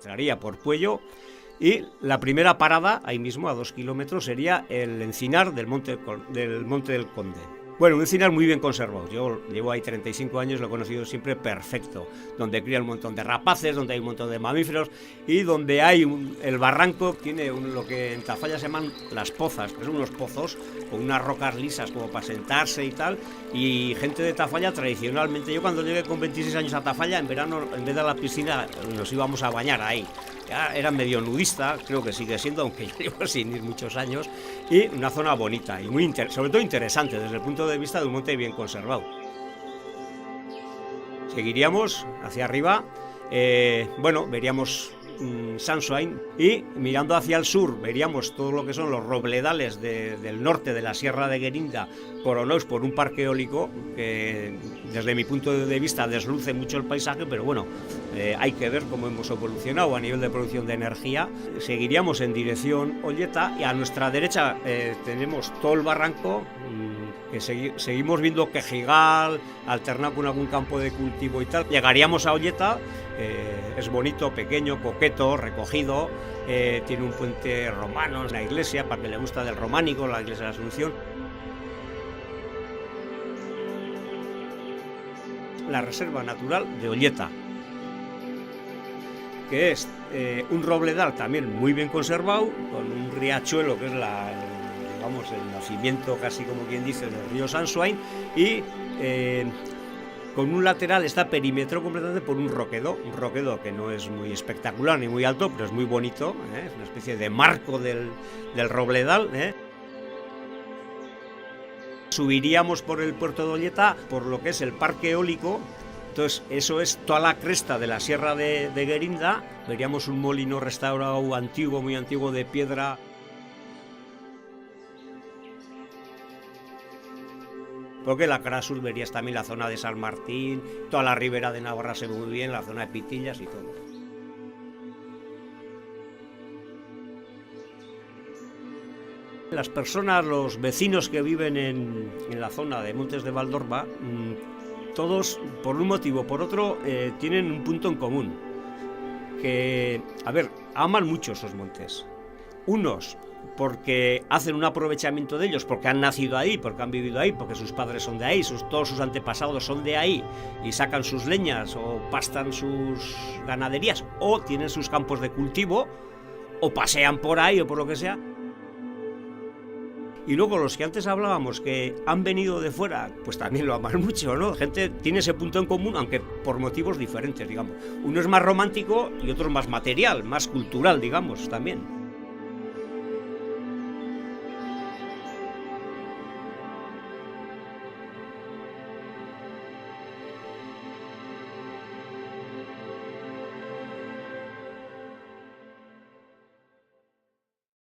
entraría por Puello, y la primera parada, ahí mismo a 2 kilómetros, sería el encinar del Monte del Conde. Bueno, un encinar muy bien conservado. Yo llevo ahí 35 años, lo he conocido siempre perfecto, donde cría un montón de rapaces, donde hay un montón de mamíferos y donde hay el barranco tiene lo que en Tafalla se llaman las pozas, que son unos pozos con unas rocas lisas como para sentarse y tal, y gente de Tafalla tradicionalmente, yo cuando llegué con 26 años a Tafalla, en verano, en vez de la piscina, nos íbamos a bañar ahí. Ya era medio nudista, creo que sigue siendo, aunque yo llevo sin ir muchos años, y una zona bonita y muy sobre todo interesante desde el punto de vista de un monte bien conservado. Seguiríamos hacia arriba, bueno, veríamos Sansoain, y mirando hacia el sur veríamos todo lo que son los robledales del norte de la Sierra de Guerinda, coronados por un parque eólico que desde mi punto de vista desluce mucho el paisaje, pero bueno, hay que ver cómo hemos evolucionado a nivel de producción de energía. Seguiríamos en dirección Olleta y a nuestra derecha tenemos todo el barranco, que seguimos viendo Quejigal, alternado con algún campo de cultivo y tal. Llegaríamos a Olleta, es bonito, pequeño, coqueto, recogido, tiene un puente romano, la iglesia, para que le gusta del románico, la iglesia de la Asunción. La Reserva Natural de Olleta, que es un robledal también muy bien conservado, con un riachuelo que es el nacimiento, casi como quien dice, del río Sansoain, y con un lateral está perimetrado completamente por un roquedo que no es muy espectacular ni muy alto, pero es muy bonito, es una especie de marco del robledal. Subiríamos por el puerto de Olleta, por lo que es el parque eólico. Entonces, eso es toda la cresta de la Sierra de Guerinda. Veríamos un molino restaurado antiguo, muy antiguo, de piedra. Porque la cara sur verías también la zona de San Martín, toda la ribera de Navarra se ve muy bien, la zona de Pitillas y todo. Las personas, los vecinos que viven en la zona de Montes de Valdorba, todos, por un motivo o por otro, tienen un punto en común. Que, aman mucho esos montes. Unos porque hacen un aprovechamiento de ellos, porque han nacido ahí, porque han vivido ahí, porque sus padres son de ahí, todos sus antepasados son de ahí, y sacan sus leñas o pastan sus ganaderías, o tienen sus campos de cultivo, o pasean por ahí o por lo que sea. Y luego los que antes hablábamos que han venido de fuera, pues también lo aman mucho, ¿no? Gente tiene ese punto en común, aunque por motivos diferentes, digamos. Uno es más romántico y otro es más material, más cultural, digamos, también.